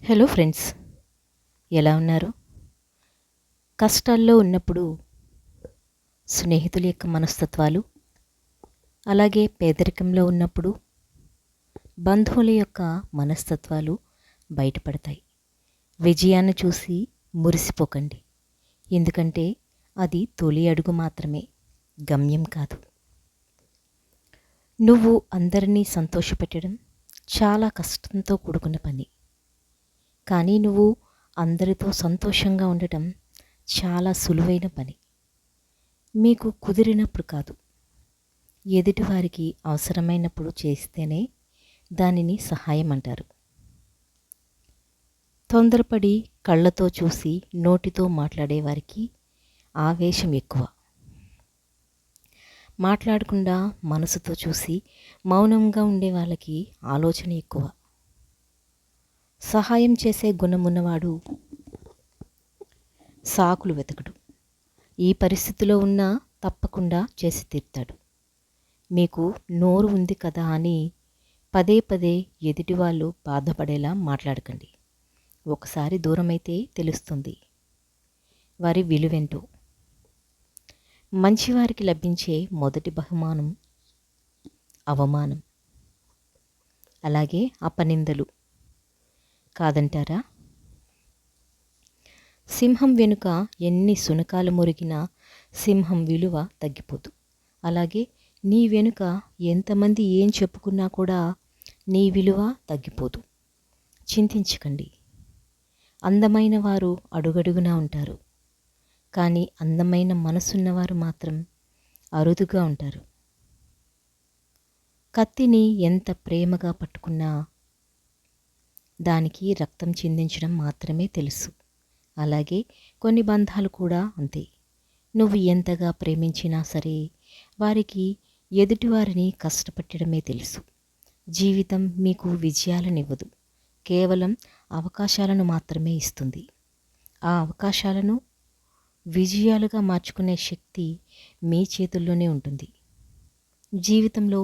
Hello friends, ఎలా ఉన్నారు? కష్టాల్లో ఉన్నప్పుడు స్నేహితుల యొక్క మనస్తత్వాలు, అలాగే పేదరికంలో ఉన్నప్పుడు బంధువుల యొక్క మనస్తత్వాలు బయటపడతాయి. విజయాన్ని చూసి మురిసిపోకండి, ఎందుకంటే అది తొలి అడుగు మాత్రమే, గమ్యం కాదు. నువ్వు అందరినీ సంతోషపెట్టడం చాలా కష్టంతో కూడుకున్న పని, కానీ నువ్వు అందరితో సంతోషంగా ఉండటం చాలా సులువైన పని. మీకు కుదిరినప్పుడు కాదు, ఎదుటివారికి అవసరమైనప్పుడు చేస్తేనే దానిని సహాయం అంటారు. తొందరపడి కళ్ళతో చూసి నోటితో మాట్లాడేవారికి ఆవేశం ఎక్కువ. మాట్లాడకుండా మనసుతో చూసి మౌనంగా ఉండే వాళ్ళకి ఆలోచన ఎక్కువ. సహాయం చేసే గుణమున్నవాడు సాకులు వెతకడు. ఈ పరిస్థితిలో ఉన్నా తప్పకుండా చేసి తీర్తాడు. మీకు నోరు ఉంది కదా అని పదే పదే ఎదుటివాళ్ళు బాధపడేలా మాట్లాడకండి. ఒకసారి దూరమైతే తెలుస్తుంది వారి విలువెంటో. మంచివారికి లభించే మొదటి బహుమానం అవమానం, అలాగే అపనిందలు కాదంటారా? సింహం వెనుక ఎన్ని శునకాలు మురిగినా సింహం విలువ తగ్గిపోదు. అలాగే నీ వెనుక ఎంతమంది ఏం చెప్పుకున్నా కూడా నీ విలువ తగ్గిపోదు. చింతించకండి. అందమైన వారు అడుగడుగునా ఉంటారు, కానీ అందమైన మనసున్నవారు మాత్రం అరుదుగా ఉంటారు. కత్తిని ఎంత ప్రేమగా పట్టుకున్నా దానికి రక్తం చిందించడం మాత్రమే తెలుసు. అలాగే కొన్ని బంధాలు కూడా అంతే. నువ్వు ఎంతగా ప్రేమించినా సరే వారికి ఎదుటివారిని కష్టపెట్టడమే తెలుసు. జీవితం మీకు విజయాలనివ్వదు, కేవలం అవకాశాలను మాత్రమే ఇస్తుంది. ఆ అవకాశాలను విజయాలుగా మార్చుకునే శక్తి మీ చేతుల్లోనే ఉంటుంది. జీవితంలో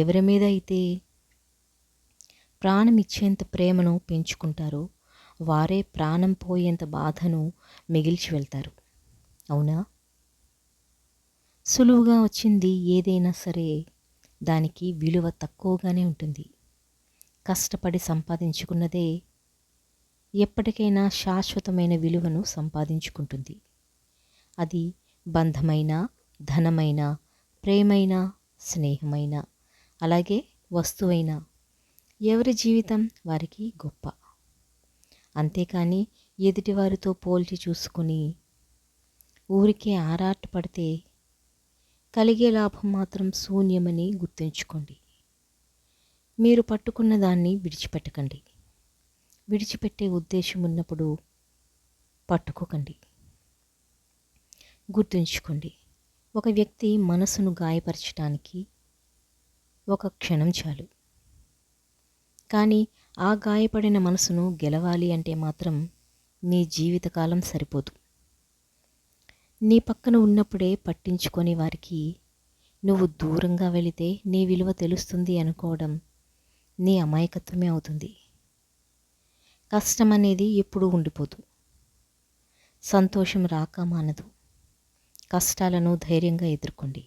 ఎవరి మీద అయితే ప్రాణం ఇచ్చేంత ప్రేమను పెంచుకుంటారో వారే ప్రాణం పోయేంత బాధను మిగిల్చి వెళ్తారు. అవునా? సులువుగా వచ్చింది ఏదైనా సరే దానికి విలువ తక్కువగానే ఉంటుంది. కష్టపడి సంపాదించుకున్నదే ఎప్పటికైనా శాశ్వతమైన విలువను సంపాదించుకుంటుంది. అది బంధమైన, ధనమైన, ప్రేమైన, స్నేహమైన, అలాగే వస్తువైన ఎవరి జీవితం వారికి గొప్ప. అంతేకాని ఎదుటివారితో పోల్చి చూసుకుని ఊరికే ఆరాటపడితే కలిగే లాభం మాత్రం శూన్యమని గుర్తుంచుకోండి. మీరు పట్టుకున్న దాన్ని విడిచిపెట్టకండి. విడిచిపెట్టే ఉద్దేశం ఉన్నప్పుడు పట్టుకోకండి. గుర్తుంచుకోండి, ఒక వ్యక్తి మనసును గాయపరచడానికి ఒక క్షణం చాలు, కానీ ఆ గాయపడిన మనసును గెలవాలి అంటే మాత్రం నీ జీవితకాలం సరిపోదు. నీ పక్కన ఉన్నప్పుడే పట్టించుకొని వారికి నువ్వు దూరంగా వెళితే నీ విలువ తెలుస్తుంది అనుకోవడం నీ అమాయకత్వమే అవుతుంది. కష్టం అనేది ఎప్పుడూ ఉండిపోదు. సంతోషం రాక మానదు. కష్టాలను ధైర్యంగా ఎదుర్కోండి,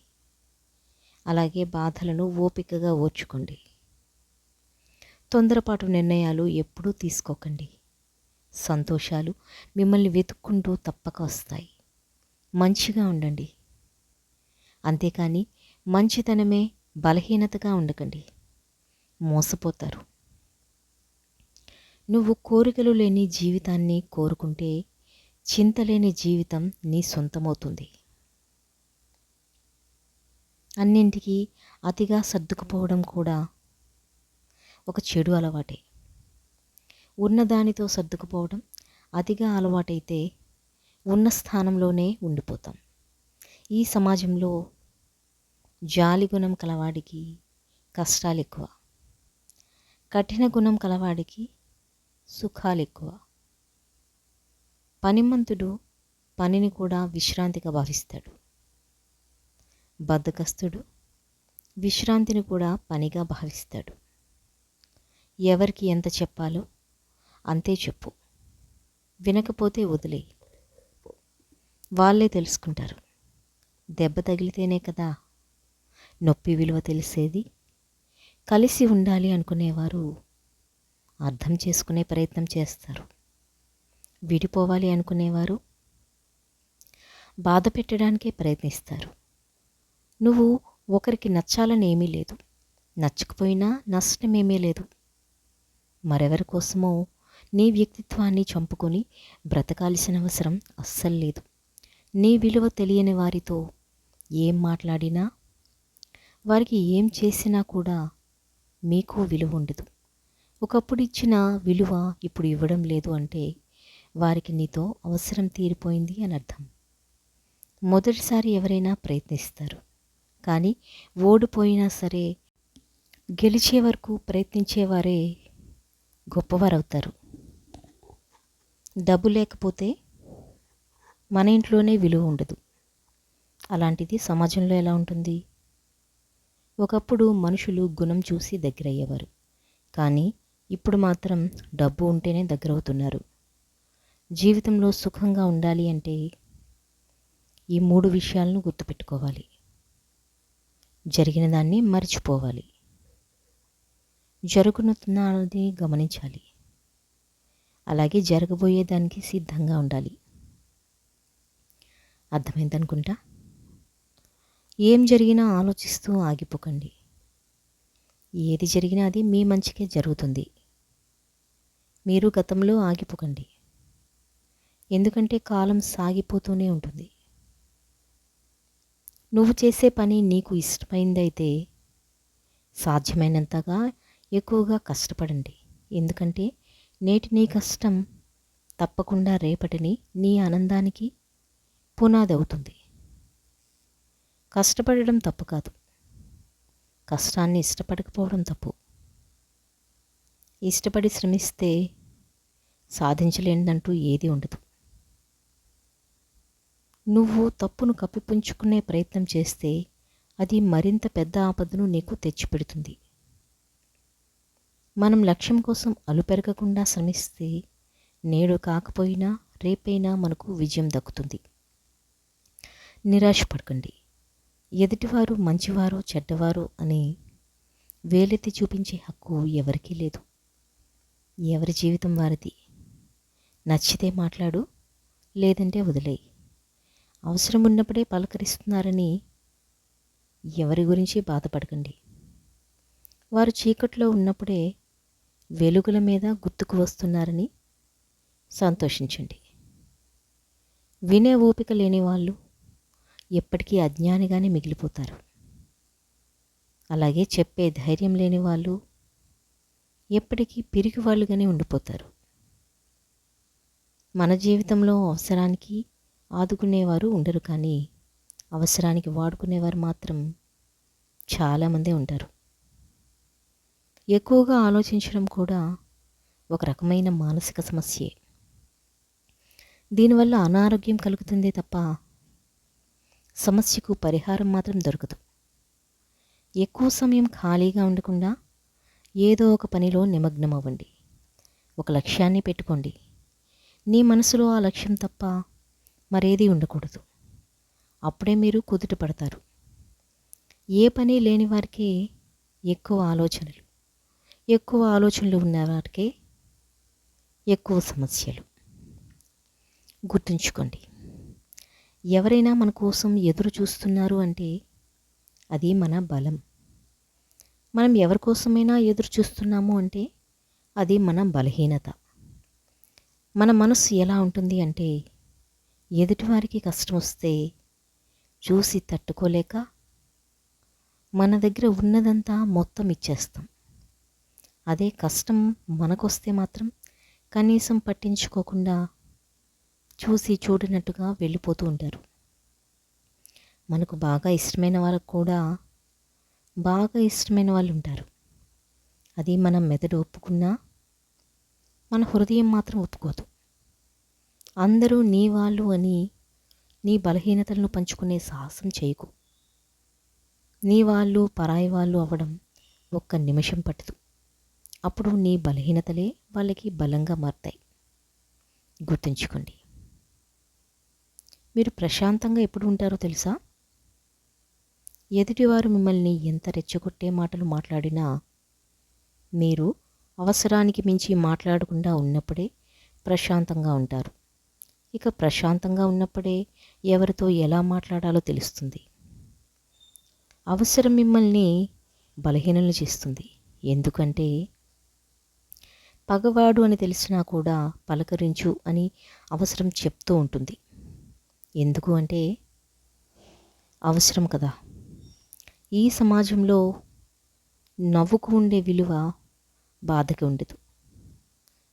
అలాగే బాధలను ఓపికగా ఓర్చుకోండి. తొందరపాటు నిర్ణయాలు ఎప్పుడూ తీసుకోకండి. సంతోషాలు మిమ్మల్ని వెతుక్కుంటూ తప్పక వస్తాయి. మంచిగా ఉండండి, అంతేకాని మంచితనమే బలహీనతగా ఉండకండి. మోసపోతారు. నువ్వు కోరికలు లేని జీవితాన్ని కోరుకుంటే చింతలేని జీవితం నీ సొంతమవుతుంది. అన్నింటికీ అతిగా సర్దుకుపోవడం కూడా ఒక చెడు అలవాటే. ఉన్నదానితో సర్దుకుపోవడం అతిగా అలవాటైతే ఉన్న స్థానంలోనే ఉండిపోతాం. ఈ సమాజంలో జాలి గుణం కలవాడికి కష్టాలు ఎక్కువ, కఠిన గుణం కలవాడికి సుఖాలు ఎక్కువ. పనిమంతుడు పనిని కూడా విశ్రాంతిగా భావిస్తాడు. బద్ధకస్తుడు విశ్రాంతిని కూడా పనిగా భావిస్తాడు. ఎవరికి ఎంత చెప్పాలో అంతే చెప్పు. వినకపోతే వదిలేయి. వాళ్ళే తెలుసుకుంటారు. దెబ్బ తగిలితేనే కదా నొప్పి విలువ తెలిసేది. కలిసి ఉండాలి అనుకునేవారు అర్థం చేసుకునే ప్రయత్నం చేస్తారు. విడిపోవాలి అనుకునేవారు బాధ పెట్టడానికే ప్రయత్నిస్తారు. నువ్వు ఒకరికి నచ్చాలని ఏమీ లేదు, నచ్చకపోయినా నష్టమేమీ లేదు. మరెవరి కోసమో నీ వ్యక్తిత్వాన్ని చంపుకొని బ్రతకాల్సిన అవసరం అస్సలు లేదు. నీ విలువ తెలియని వారితో ఏం మాట్లాడినా, వారికి ఏం చేసినా కూడా మీకు విలువ ఉండదు. ఒకప్పుడు ఇచ్చిన విలువ ఇప్పుడు ఇవ్వడం లేదు అంటే వారికి నీతో అవసరం తీరిపోయింది అని అర్థం. మొదటిసారి ఎవరైనా ప్రయత్నిస్తారు, కానీ ఓడిపోయినా సరే గెలిచే వరకు ప్రయత్నించేవారే గొప్పవారవుతారు. డబ్బు లేకపోతే మన ఇంట్లోనే విలువ ఉండదు. అలాంటిది సమాజంలో ఎలా ఉంటుంది? ఒకప్పుడు మనుషులు గుణం చూసి దగ్గరయ్యేవారు, కానీ ఇప్పుడు మాత్రం డబ్బు ఉంటేనే దగ్గరవుతున్నారు. జీవితంలో సుఖంగా ఉండాలి అంటే ఈ 3 విషయాలను గుర్తుపెట్టుకోవాలి. జరిగిన దాన్ని మర్చిపోవాలి, జరుగుతున్నది గమనించాలి, అలాగే జరగబోయే దానికి సిద్ధంగా ఉండాలి. అర్థమైందనుకుంటా. ఏం జరిగినా ఆలోచిస్తూ ఆగిపోకండి. ఏది జరిగినా అది మీ మంచికే జరుగుతుంది. మీరు గతంలో ఆగిపోకండి, ఎందుకంటే కాలం సాగిపోతూనే ఉంటుంది. నువ్వు చేసే పని నీకు ఇష్టమైందైతే సాధ్యమైనంతగా ఎక్కువగా కష్టపడండి. ఎందుకంటే నేటి నీ కష్టం తప్పకుండా రేపటిని నీ ఆనందానికి పునాది అవుతుంది. కష్టపడడం తప్పు కాదు, కష్టాన్ని ఇష్టపడకపోవడం తప్పు. ఇష్టపడి శ్రమిస్తే సాధించలేనిదంటూ ఏది ఉండదు. నువ్వు తప్పును కప్పిపుంచుకునే ప్రయత్నం చేస్తే అది మరింత పెద్ద ఆపదను నీకు తెచ్చిపెడుతుంది. మనం లక్ష్యం కోసం అలుపెరగకుండా శ్రమిస్తే నేడు కాకపోయినా రేపైనా మనకు విజయం దక్కుతుంది. నిరాశపడకండి. ఎదుటివారు మంచివారో చెడ్డవారో అని వేలెత్తి చూపించే హక్కు ఎవరికీ లేదు. ఎవరి జీవితం వారిది. నచ్చితే మాట్లాడు, లేదంటే వదిలేయి. అవసరం ఉన్నప్పుడే పలకరిస్తున్నారని ఎవరి గురించి బాధపడకండి. వారు చీకట్లో ఉన్నప్పుడే వెలుగుల మీద గుర్తుకు వస్తున్నారని సంతోషించండి. వినే ఓపిక లేని వాళ్ళు ఎప్పటికీ అజ్ఞానిగానే మిగిలిపోతారు. అలాగే చెప్పే ధైర్యం లేని వాళ్ళు ఎప్పటికీ పిరికి వాళ్ళుగానే ఉండిపోతారు. మన జీవితంలో అవసరానికి ఆదుకునేవారు ఉండరు, కానీ అవసరానికి వాడుకునేవారు మాత్రం చాలామందే ఉంటారు. ఎక్కువగా ఆలోచించడం కూడా ఒక రకమైన మానసిక సమస్యే. దీనివల్ల అనారోగ్యం కలుగుతుందే తప్ప సమస్యకు పరిహారం మాత్రం దొరకదు. ఎక్కువ సమయం ఖాళీగా ఉండకుండా ఏదో ఒక పనిలో నిమగ్నం అవ్వండి. ఒక లక్ష్యాన్ని పెట్టుకోండి. నీ మనసులో ఆ లక్ష్యం తప్ప మరేదీ ఉండకూడదు. అప్పుడే మీరు కుదుట పడతారు. ఏ పని లేని వారికి ఎక్కువ ఆలోచనలు ఉన్నవారికే ఎక్కువ సమస్యలు. గుర్తుంచుకోండి, ఎవరైనా మన కోసం ఎదురు చూస్తున్నారు అంటే అది మన బలం. మనం ఎవరి కోసమైనా ఎదురు చూస్తున్నాము అంటే అది మన బలహీనత. మన మనసు ఎలా ఉంటుంది అంటే ఎదుటివారికి కష్టం వస్తే చూసి తట్టుకోలేక మన దగ్గర ఉన్నదంతా మొత్తం ఇచ్చేస్తాం. అదే కష్టం మనకొస్తే మాత్రం కనీసం పట్టించుకోకుండా చూసి చూడనట్టుగా వెళ్ళిపోతూ ఉంటారు. మనకు బాగా ఇష్టమైన వాళ్ళకు కూడా బాగా ఇష్టమైన వాళ్ళు ఉంటారు. అది మన మెదడు ఒప్పుకున్నా మన హృదయం మాత్రం ఒప్పుకోదు. అందరూ నీ వాళ్ళు అని నీ బలహీనతలను పంచుకునే సాహసం చేయకు. నీ వాళ్ళు పరాయి వాళ్ళు అవ్వడం ఒక్క నిమిషం పట్టదు. అప్పుడు నీ బలహీనతలే వాళ్ళకి బలంగా మారుతాయి. గుర్తుంచుకోండి. మీరు ప్రశాంతంగా ఎప్పుడు ఉంటారో తెలుసా? ఎదుటివారు మిమ్మల్ని ఎంత రెచ్చగొట్టే మాటలు మాట్లాడినా మీరు అవసరానికి మించి మాట్లాడకుండా ఉన్నప్పుడే ప్రశాంతంగా ఉంటారు. ఇక ప్రశాంతంగా ఉన్నప్పుడే ఎవరితో ఎలా మాట్లాడాలో తెలుస్తుంది. అవసరం మిమ్మల్ని బలహీనలు చేస్తుంది. ఎందుకంటే పగవాడు అని తెలిసినా కూడా పలకరించు అని అవసరం చెప్తూ ఉంటుంది. ఎందుకు అంటే అవసరం కదా. ఈ సమాజంలో నవ్వుకు ఉండే విలువ బాధకి ఉండదు,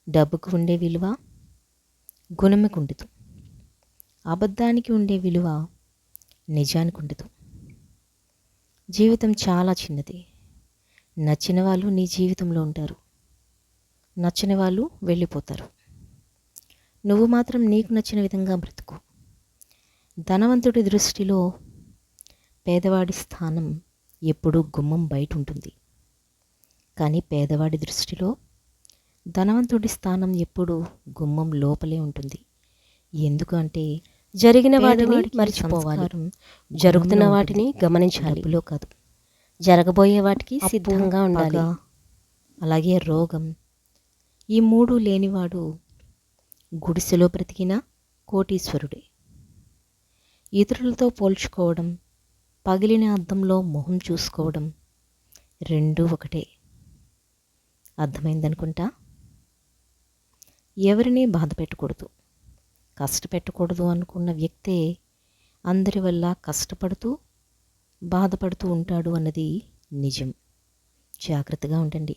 డబ్బుకు ఉండే విలువ గుణముకు ఉండదు, అబద్ధానికి ఉండే విలువ నిజానికి ఉండదు. జీవితం చాలా చిన్నది. నచ్చిన వాళ్ళు నీ జీవితంలో ఉంటారు, నచ్చని వాళ్ళు వెళ్ళిపోతారు. నువ్వు మాత్రం నీకు నచ్చిన విధంగా బ్రతుకు. ధనవంతుడి దృష్టిలో పేదవాడి స్థానం ఎప్పుడూ గుమ్మం బయట ఉంటుంది. కానీ పేదవాడి దృష్టిలో ధనవంతుడి స్థానం ఎప్పుడూ గుమ్మం లోపలే ఉంటుంది. ఎందుకంటే జరిగిన వాటిని మర్చిపోవాలి, జరుగుతున్న వాటిని గమనించాలి, డబ్బులో కాదు. జరగబోయే వాటికి సిద్ధంగా ఉండాలి. అలాగే రోగం, ఈ మూడు లేనివాడు గుడిసెలో బ్రతికిన కోటీశ్వరుడే. ఇతరులతో పోల్చుకోవడం, పగిలిన అద్దంలో మొహం చూసుకోవడం రెండూ ఒకటే. అర్థమైందనుకుంటా. ఎవరిని బాధ పెట్టకూడదు, కష్టపెట్టకూడదు అనుకున్న వ్యక్తే అందరి వల్ల కష్టపడుతూ బాధపడుతూ ఉంటాడు అన్నది నిజం. జాగ్రత్తగా ఉండండి.